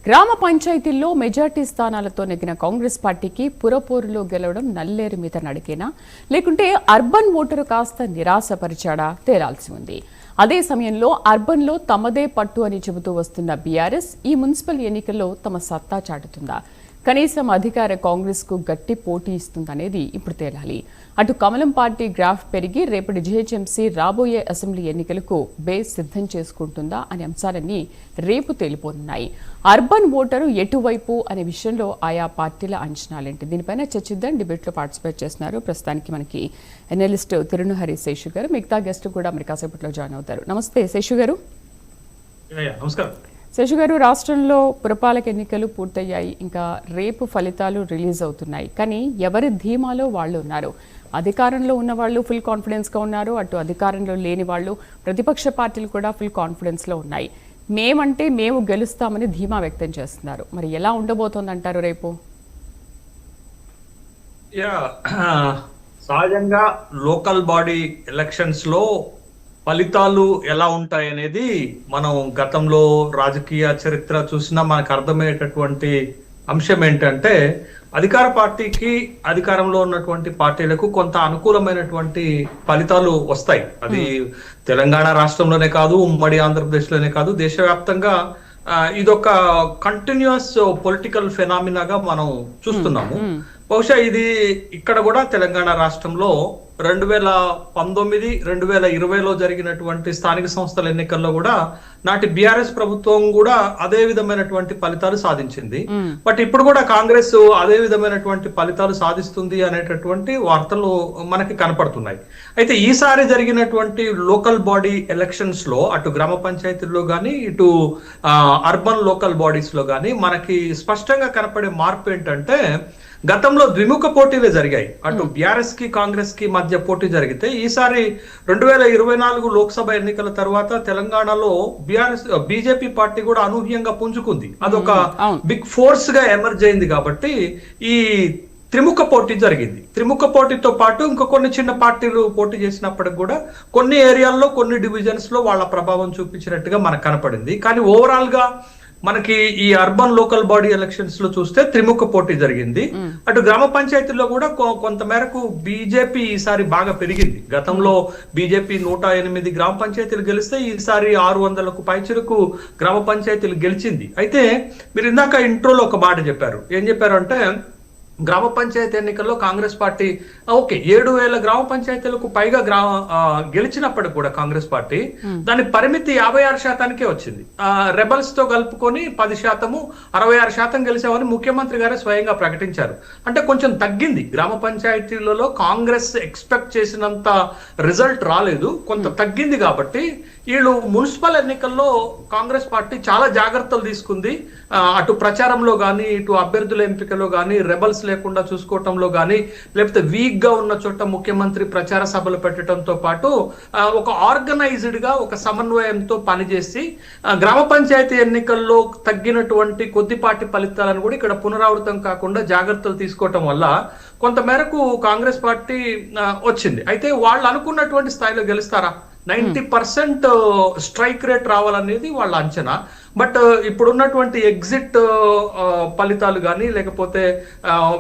గ్రామ పంచాయతీల్లో మెజార్టీ స్థానాలతో నెగ్గిన కాంగ్రెస్ పార్టీకి పురపోరులో గెలవడం నల్లేరు మీద నడికేనా, లేకుంటే అర్బన్ ఓటరు కాస్త నిరాశపరిచాడా తేలాల్సి ఉంది. అదే సమయంలో అర్బన్లో తమదే పట్టు అని చెబుతూ వస్తున్న బీఆర్ఎస్ ఈ మున్సిపల్ ఎన్నికల్లో తమ సత్తా చాటుతుందా, కనీసం అధికార కాంగ్రెస్ కు గట్టి పోటీ ఇస్తుందనేది ఇప్పుడు తేలాలి. అటు కమలం పార్టీ గ్రాఫ్ పెరిగి రేపటి జీహెచ్ఎంసీ రాబోయే అసెంబ్లీ ఎన్నికలకు బేస్ సిద్ధం చేసుకుంటుందా అనే అంశాలన్నీ రేపు తేలిపోనున్నాయి. అర్బన్ ఓటరు ఎటువైపు అనే విషయంలో ఆయా పార్టీల అంచనాలేంటి, దీనిపైన చర్చిద్దాం. డిబేట్లో పార్టిసిపేట్ చేస్తున్నారు ప్రస్తుతానికి మనకి ఎనలిస్ట్ తిరునహరి శేషు గారు, మిగతా గెస్ట్ కూడా మరి కాసేపట్లో జాయిన్ అవుతారు. నమస్తే శేషు గారు. నమస్కారం శేషు గారు. రాష్ట్రంలో పురపాలక ఎన్నికలు పూర్తయ్యాయి, ఇంకా రేపు ఫలితాలు రిలీజ్ అవుతున్నాయి. కానీ ఎవరి ధీమాలో వాళ్ళు ఉన్నారు. అధికారంలో ఉన్న వాళ్ళు ఫుల్ కాన్ఫిడెన్స్గా ఉన్నారు, అటు అధికారంలో లేని వాళ్ళు ప్రతిపక్ష పార్టీలు కూడా ఫుల్ కాన్ఫిడెన్స్లో ఉన్నాయి. మేమంటే మేము గెలుస్తామని ధీమా వ్యక్తం చేస్తున్నారు. మరి ఎలా ఉండబోతోంది అంటారు రేపు? సహజంగా లోకల్ బాడీ ఎలక్షన్స్ లో ఫలితాలు ఎలా ఉంటాయి అనేది మనం గతంలో రాజకీయ చరిత్ర చూసినా మనకు అర్థమయ్యేటటువంటి అంశం ఏంటంటే, అధికార పార్టీకి అధికారంలో ఉన్నటువంటి పార్టీలకు కొంత అనుకూలమైనటువంటి ఫలితాలు వస్తాయి. అది తెలంగాణ రాష్ట్రంలోనే కాదు, ఉమ్మడి ఆంధ్రప్రదేశ్లోనే కాదు, దేశవ్యాప్తంగా ఇదొక కంటిన్యూస్ పొలిటికల్ ఫెనామినాగా మనం చూస్తున్నాము. బహుశా ఇది ఇక్కడ కూడా తెలంగాణ రాష్ట్రంలో 2019, 2020లో జరిగినటువంటి స్థానిక సంస్థల ఎన్నికల్లో కూడా నాటి బీఆర్ఎస్ ప్రభుత్వం కూడా అదే విధమైనటువంటి ఫలితాలు సాధించింది. బట్ ఇప్పుడు కూడా కాంగ్రెస్ అదే విధమైనటువంటి ఫలితాలు సాధిస్తుంది అనేటటువంటి వార్తలు మనకి కనపడుతున్నాయి. అయితే ఈసారి జరిగినటువంటి లోకల్ బాడీ ఎలక్షన్స్ లో అటు గ్రామ పంచాయతీల్లో కానీ ఇటు అర్బన్ లోకల్ బాడీస్ లో కానీ మనకి స్పష్టంగా కనపడే మార్పు ఏంటంటే, గతంలో ద్విముఖ పోటీలే జరిగాయి. అటు బీఆర్ఎస్ కి కాంగ్రెస్ కి మధ్య పోటీ జరిగితే ఈసారి 2024 లోక్సభ ఎన్నికల తర్వాత తెలంగాణలో బీజేపీ పార్టీ కూడా అనూహ్యంగా పుంజుకుంది. అదొక బిగ్ ఫోర్స్ గా ఎమర్జ్ అయింది. కాబట్టి ఈ త్రిముఖ పోటీ జరిగింది. త్రిముఖ పోటీతో పాటు ఇంకా కొన్ని చిన్న పార్టీలు పోటీ చేసినప్పటికి కూడా కొన్ని ఏరియాల్లో కొన్ని డివిజన్స్ లో వాళ్ళ ప్రభావం చూపించినట్టుగా మనకు కనపడింది. కానీ ఓవరాల్ గా మనకి ఈ అర్బన్ లోకల్ బాడీ ఎలక్షన్స్ లో చూస్తే త్రిముఖ పోటీ జరిగింది. అటు గ్రామ పంచాయతీల్లో కూడా కొంత మేరకు బీజేపీ ఈసారి బాగా పెరిగింది. గతంలో బీజేపీ 108 గ్రామ పంచాయతీలు గెలిస్తే ఈసారి 600కు పైచిలకు గ్రామ పంచాయతీలు గెలిచింది. అయితే మీరు ఇందాక ఇంట్రోలో ఒక మాట చెప్పారు. ఏం చెప్పారు అంటే, గ్రామ పంచాయతీ ఎన్నికల్లో కాంగ్రెస్ పార్టీ 7,000 గ్రామ పంచాయతీలకు పైగా గెలిచినప్పటికి కూడా కాంగ్రెస్ పార్టీ దాని పరిమితి 56%కే వచ్చింది. రెబల్స్ తో కలుపుకొని 10%, 66% గెలిచామని ముఖ్యమంత్రి గారే స్వయంగా ప్రకటించారు. అంటే కొంచెం తగ్గింది. గ్రామ పంచాయతీలలో కాంగ్రెస్ ఎక్స్పెక్ట్ చేసినంత రిజల్ట్ రాలేదు, కొంత తగ్గింది. కాబట్టి వీళ్ళు మున్సిపల్ ఎన్నికల్లో కాంగ్రెస్ పార్టీ చాలా జాగ్రత్తలు తీసుకుంది. అటు ప్రచారంలో కానీ ఇటు అభ్యర్థుల ఎంపికలో కానీ రెబల్స్ లేకుండా చూసుకోవటంలో కానీ, లేకపోతే వీక్ గా ఉన్న చోట ముఖ్యమంత్రి ప్రచార సభలు పెట్టడంతో పాటు ఒక ఆర్గనైజ్డ్ గా ఒక సమన్వయంతో పనిచేసి గ్రామ పంచాయతీ ఎన్నికల్లో తగ్గినటువంటి కొద్దిపాటి ఫలితాలను కూడా ఇక్కడ పునరావృతం కాకుండా జాగ్రత్తలు తీసుకోవటం వల్ల కొంత మేరకు కాంగ్రెస్ పార్టీ వచ్చింది. అయితే వాళ్ళు అనుకున్నటువంటి స్థాయిలో గెలుస్తారా? 90% స్ట్రైక్ రేట్ రావాలనేది వాళ్ళ అంచనా. బట్ ఇప్పుడున్నటువంటి ఎగ్జిట్ ఫలితాలు కానీ లేకపోతే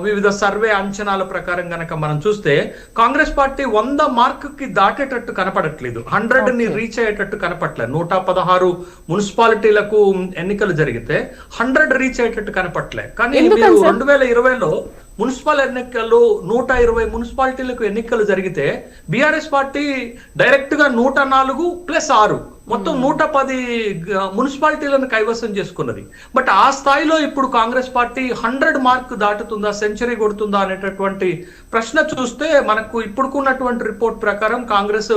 వివిధ సర్వే అంచనాల ప్రకారం కనుక మనం చూస్తే కాంగ్రెస్ పార్టీ 100 మార్కుకి దాటేటట్టు కనపడట్లేదు, 100ని రీచ్ అయ్యేటట్టు కనపడలేదు. 116 మున్సిపాలిటీలకు ఎన్నికలు జరిగితే 100 రీచ్ అయ్యేటట్టు కనపడలే. కానీ 2020లో మున్సిపల్ ఎన్నికలు 120 మున్సిపాలిటీలకు ఎన్నికలు జరిగితే బీఆర్ఎస్ పార్టీ డైరెక్ట్ గా 104+6 మొత్తం 110 మున్సిపాలిటీలను కైవసం చేసుకున్నది. బట్ ఆ స్థాయిలో ఇప్పుడు కాంగ్రెస్ పార్టీ 100 మార్క్ దాటుతుందా, సెంచరీ కొడుతుందా అనేటటువంటి ప్రశ్న చూస్తే మనకు ఇప్పుడుకున్నటువంటి రిపోర్ట్ ప్రకారం కాంగ్రెస్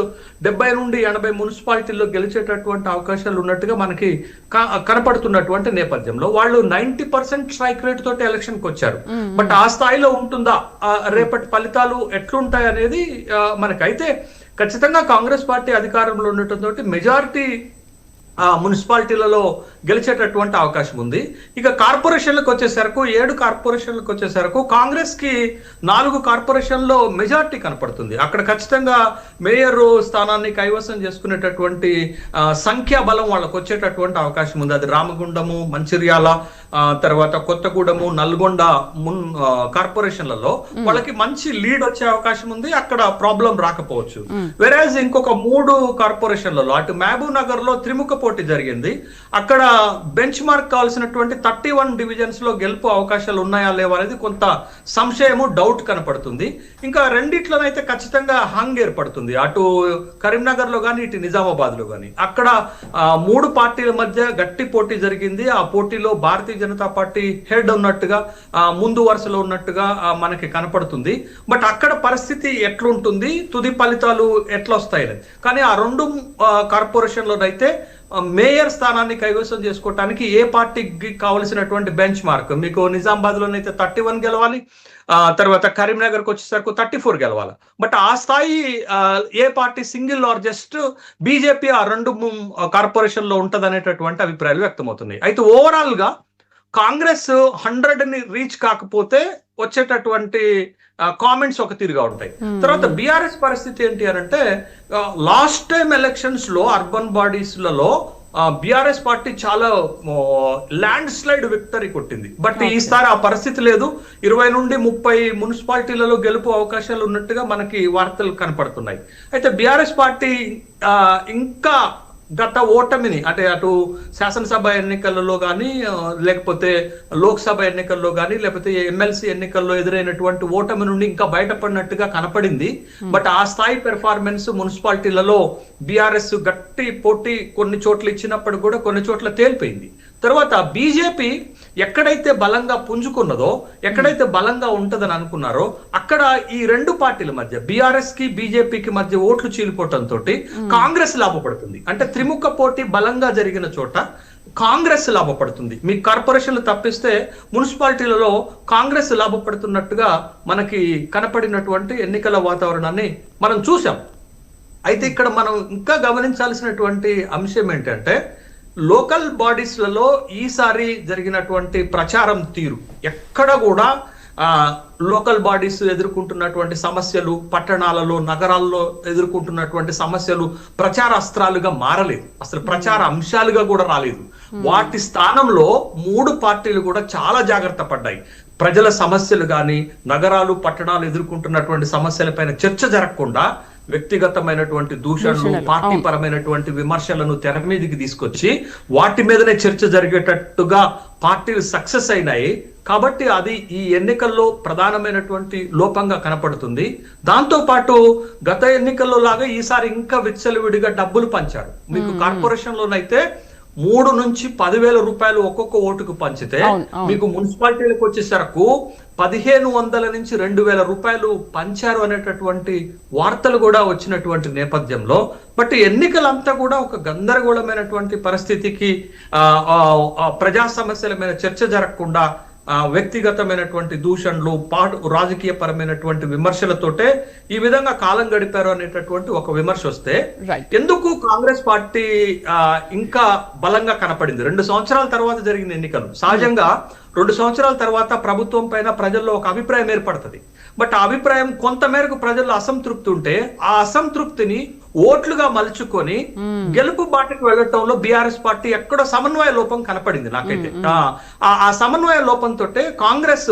70 నుండి 80 మున్సిపాలిటీల్లో గెలిచేటటువంటి అవకాశాలు ఉన్నట్టుగా మనకి కనపడుతున్నటువంటి నేపథ్యంలో వాళ్ళు 90% స్ట్రైక్ రేట్ తోటి ఎలక్షన్ కి వచ్చారు. బట్ ఆ స్థాయిలో ఉంటుందా, రేపటి ఫలితాలు ఎట్లుంటాయి అనేది మనకైతే ఖచ్చితంగా కాంగ్రెస్ పార్టీ అధికారంలో ఉండటంతో మెజారిటీ మున్సిపాలిటీలలో గెలిచేటటువంటి అవకాశం ఉంది. ఇక కార్పొరేషన్లకు వచ్చేసరికి 7 కార్పొరేషన్లకు వచ్చేసరికి కాంగ్రెస్ కి 4 కార్పొరేషన్లో మెజార్టీ కనపడుతుంది. అక్కడ ఖచ్చితంగా మేయర్ స్థానాన్ని కైవసం చేసుకునేటటువంటి సంఖ్యా బలం వాళ్ళకు వచ్చేటటువంటి అవకాశం ఉంది. అది రామగుండము, మంచిర్యాల, తర్వాత కొత్తగూడెము, నల్గొండ కార్పొరేషన్లలో వాళ్ళకి మంచి లీడ్ వచ్చే అవకాశం ఉంది. అక్కడ ప్రాబ్లం రాకపోవచ్చు. వెరాజ్ ఇంకొక 3 కార్పొరేషన్లలో అటు మహబూబ్ నగర్ లో త్రిముఖ పోటీ జరిగింది. అక్కడ బెంచ్ మార్క్ కావాల్సినటువంటి 31 డివిజన్స్ లో గెలుపు అవకాశాలు ఉన్నాయా లేవా అనేది కొంత సంశయము, డౌట్ కనపడుతుంది. ఇంకా రెండిట్లోనైతే ఖచ్చితంగా హంగ్ ఏర్పడుతుంది. అటు కరీంనగర్ లో కానీ ఇటు నిజామాబాద్ లో కానీ అక్కడ 3 పార్టీల మధ్య గట్టి పోటీ జరిగింది. ఆ పోటీలో భారతీయ జనతా పార్టీ హెడ్ ఉన్నట్టుగా, ముందు వరుసలో ఉన్నట్టుగా మనకి కనపడుతుంది. బట్ అక్కడ పరిస్థితి ఎట్లుంటుంది, తుది ఫలితాలు ఎట్లా వస్తాయి. కానీ ఆ 2 కార్పొరేషన్లోనైతే మేయర్ స్థానాన్ని కైవసం చేసుకోవటానికి ఏ పార్టీకి కావలసినటువంటి బెంచ్ మార్క్, మీకు నిజామాబాద్ లోనైతే 31 గెలవాలి, తర్వాత కరీంనగర్కి వచ్చేసరికి 34 గెలవాలి. బట్ ఆ స్థాయి ఏ party single or just BJP ఆ 2 కార్పొరేషన్ లో ఉంటది అనేటటువంటి అభిప్రాయాలు వ్యక్తమవుతున్నాయి. అయితే ఓవరాల్ గా కాంగ్రెస్ 100ని రీచ్ కాకపోతే వచ్చేటటువంటి కామెంట్స్ ఒక తీరుగా ఉంటాయి. తర్వాత బీఆర్ఎస్ పరిస్థితి ఏంటి అని అంటే, లాస్ట్ టైం ఎలక్షన్స్ లో అర్బన్ బాడీస్ లలో బీఆర్ఎస్ పార్టీ చాలా ల్యాండ్ స్లైడ్ విక్టరీ కొట్టింది. బట్ ఈసారి ఆ పరిస్థితి లేదు. 20 నుండి 30 మున్సిపాలిటీలలో గెలుపు అవకాశాలు ఉన్నట్టుగా మనకి వార్తలు కనపడుతున్నాయి. అయితే బీఆర్ఎస్ పార్టీ ఇంకా గత ఓటమిని, అంటే అటు శాసనసభ ఎన్నికలలో కానీ, లేకపోతే లోక్సభ ఎన్నికల్లో కానీ, లేకపోతే ఎమ్మెల్సీ ఎన్నికల్లో ఎదురైనటువంటి ఓటమి నుండి ఇంకా బయటపడినట్టుగా కనపడింది. బట్ ఆ స్థాయి పెర్ఫార్మెన్స్ మున్సిపాలిటీలలో బీఆర్ఎస్ గట్టి పోటీ కొన్ని చోట్ల ఇచ్చినప్పుడు కూడా కొన్ని చోట్ల తేలిపోయింది. తర్వాత బీజేపీ ఎక్కడైతే బలంగా పుంజుకున్నదో, ఎక్కడైతే బలంగా ఉంటదని అనుకున్నారో అక్కడ ఈ 2 పార్టీల మధ్య, బీఆర్ఎస్ కి బీజేపీకి మధ్య ఓట్లు చీలిపోవటంతో కాంగ్రెస్ లాభపడుతుంది. అంటే త్రిముఖ పోటీ బలంగా జరిగిన చోట కాంగ్రెస్ లాభపడుతుంది. మీ కార్పొరేషన్లు తప్పిస్తే మున్సిపాలిటీలలో కాంగ్రెస్ లాభపడుతున్నట్టుగా మనకి కనపడినటువంటి ఎన్నికల వాతావరణాన్ని మనం చూసాం. అయితే ఇక్కడ మనం ఇంకా గమనించాల్సినటువంటి అంశం ఏంటంటే, లోకల్ బాడీస్లలో ఈసారి జరిగినటువంటి ప్రచారం తీరు ఎక్కడ కూడా లోకల్ బాడీస్ ఎదుర్కొంటున్నటువంటి సమస్యలు, పట్టణాలలో నగరాల్లో ఎదుర్కొంటున్నటువంటి సమస్యలు ప్రచార అస్త్రాలుగా మారలేదు. అసలు ప్రచార అంశాలుగా కూడా రాలేదు. వాటి స్థానంలో 3 పార్టీలు కూడా చాలా జాగ్రత్త పడ్డాయి. ప్రజల సమస్యలు కానీ, నగరాలు పట్టణాలు ఎదుర్కొంటున్నటువంటి సమస్యలపైన చర్చ జరగకుండా వ్యక్తిగతమైనటువంటి దూషణలు, పార్టీ పరమైనటువంటి విమర్శలను తెర మీదకి తీసుకొచ్చి వాటి మీదనే చర్చ జరిగేటట్టుగా పార్టీలు సక్సెస్ అయినాయి. కాబట్టి అది ఈ ఎన్నికల్లో ప్రధానమైనటువంటి లోపంగా కనపడుతుంది. దాంతో పాటు గత ఎన్నికల్లో లాగా ఈసారి ఇంకా విచ్చలవిడిగా డబ్బులు పంచారు. మీకు కార్పొరేషన్ లోనైతే 3 నుంచి 10,000 రూపాయలు ఒక్కొక్క ఓటుకు పంచితే, మీకు మున్సిపాలిటీలకు వచ్చేసరకు 1,500 నుంచి 2,000 రూపాయలు పంచారు అనేటటువంటి వార్తలు కూడా వచ్చినటువంటి నేపథ్యంలో, బట్ ఎన్నికలంతా కూడా ఒక గందరగోళమైనటువంటి పరిస్థితికి, ప్రజా సమస్యల మీద చర్చ జరగకుండా వ్యక్తిగతమైనటువంటి దూషణలు, రాజకీయ పరమైనటువంటి విమర్శలతోటే ఈ విధంగా కాలం గడిపారు అనేటటువంటి ఒక విమర్శ వస్తే, ఎందుకు కాంగ్రెస్ పార్టీ ఇంకా బలంగా కనపడింది? 2 సంవత్సరాల తర్వాత జరిగిన ఎన్నికలు. సహజంగా 2 సంవత్సరాల తర్వాత ప్రభుత్వం పైన ప్రజల్లో ఒక అభిప్రాయం ఏర్పడుతుంది. బట్ ఆ అభిప్రాయం కొంతమేరకు ప్రజల్లో అసంతృప్తి ఉంటే, ఆ అసంతృప్తిని ఓట్లుగా మలుచుకొని గెలుపు బాటకు వెళ్ళటంలో బీఆర్ఎస్ పార్టీ ఎక్కడో సమన్వయ లోపం కనపడింది నాకైతే. ఆ సమన్వయ లోపంతో కాంగ్రెస్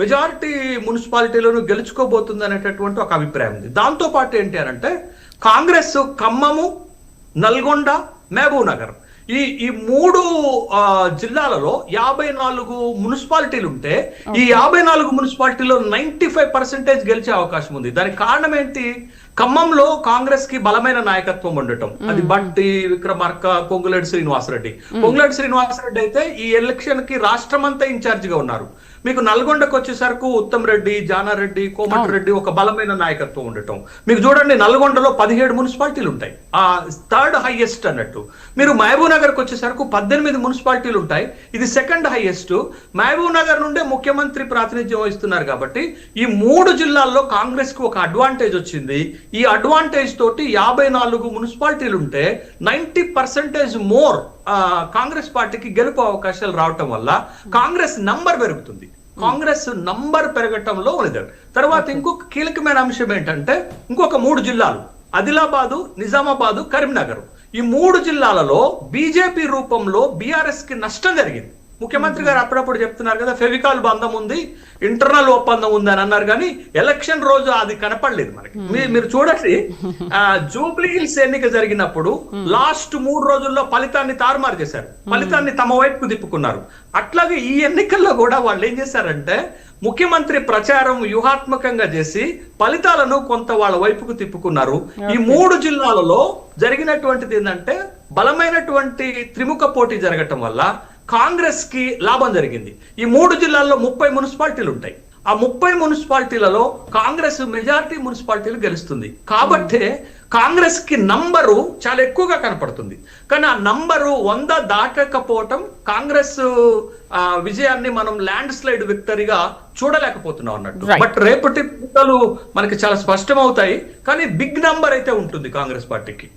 మెజారిటీ మున్సిపాలిటీలను గెలుచుకోబోతుంది అనేటటువంటి ఒక అభిప్రాయం ఉంది. దాంతో పాటు ఏంటి అంటే, కాంగ్రెస్ ఖమ్మము, నల్గొండ, మహబూబ్ నగర్ ఈ 3 జిల్లాలలో 54 మున్సిపాలిటీలు ఉంటే, ఈ 54 మున్సిపాలిటీలో 95% గెలిచే అవకాశం ఉంది. దానికి కారణం ఏంటి? ఖమ్మంలో కాంగ్రెస్ కి బలమైన నాయకత్వం ఉండటం. అది బట్టి విక్రమార్క, పొంగులేటి శ్రీనివాసరెడ్డి. పొంగులేటి శ్రీనివాసరెడ్డి అయితే ఈ ఎలక్షన్ కి రాష్ట్రమంతా ఇన్ఛార్జ్ గా ఉన్నారు. మీకు నల్గొండకు వచ్చేసరికి ఉత్తమ్ రెడ్డి, జానారెడ్డి, కోమటిరెడ్డి ఒక బలమైన నాయకత్వం ఉండటం. మీకు చూడండి, నల్గొండలో 17 మున్సిపాలిటీలు ఉంటాయి, ఆ 3rd హైయెస్ట్ అన్నట్టు. మీరు మహబూబ్ నగర్కి వచ్చేసరికి 18 మున్సిపాలిటీలు ఉంటాయి, ఇది 2nd హైయెస్ట్. మహబూబ్ నగర్ నుండే ముఖ్యమంత్రి ప్రాతినిధ్యం వహిస్తున్నారు కాబట్టి ఈ 3 జిల్లాల్లో కాంగ్రెస్ కు ఒక అడ్వాంటేజ్ వచ్చింది. ఈ అడ్వాంటేజ్ తోటి 54 మున్సిపాలిటీలు ఉంటే 90% మోర్ కాంగ్రెస్ పార్టీకి గెలుపు అవకాశాలు రావటం వల్ల కాంగ్రెస్ నంబర్ పెరుగుతుంది. కాంగ్రెస్ నంబర్ పెరగటంలో ఉన్నది. తర్వాత ఇంకొక కీలకమైన అంశం ఏంటంటే ఇంకొక 3 జిల్లాలు ఆదిలాబాదు, నిజామాబాదు, కరీంనగర్, ఈ 3 జిల్లాలలో బీజేపీ రూపంలో బీఆర్ఎస్ కి నష్టం జరిగింది. ముఖ్యమంత్రి గారు అప్పుడప్పుడు చెప్తున్నారు కదా, ఫెవికాల్ బంధం ఉంది, ఇంటర్నల్ ఒప్పందం ఉంది అని అన్నారు, కానీ ఎలక్షన్ రోజు అది కనపడలేదు మనకి. మీరు చూడండి, జూబ్లీ హిల్స్ ఎన్నిక జరిగినప్పుడు లాస్ట్ 3 రోజుల్లో ఫలితాన్ని తారుమారు చేశారు, ఫలితాన్ని తమ వైపుకు తిప్పుకున్నారు. అట్లాగే ఈ ఎన్నికల్లో కూడా వాళ్ళు ఏం చేశారంటే ముఖ్యమంత్రి ప్రచారం వ్యూహాత్మకంగా చేసి ఫలితాలను కొంత వాళ్ళ వైపుకు తిప్పుకున్నారు. ఈ 3 జిల్లాలలో జరిగినటువంటిది ఏంటంటే బలమైనటువంటి త్రిముఖ పోటీ జరగటం వల్ల కాంగ్రెస్ కి లాభం జరిగింది. ఈ 3 జిల్లాల్లో 30 మున్సిపాలిటీలు ఉంటాయి. ఆ 30 మున్సిపాలిటీలలో కాంగ్రెస్ మెజారిటీ మున్సిపాలిటీలు గెలుస్తుంది. కాబట్టి కాంగ్రెస్ కి నంబరు చాలా ఎక్కువగా కనపడుతుంది. కానీ ఆ నంబరు 100 దాటకపోవటం కాంగ్రెస్ విజయాన్ని మనం ల్యాండ్ స్లైడ్ విక్టరీగా చూడలేకపోతున్నాం అన్నట్టు. బట్ రేపటి ఫలితాలు మనకి చాలా స్పష్టమవుతాయి, కానీ బిగ్ నంబర్ అయితే ఉంటుంది కాంగ్రెస్ పార్టీకి.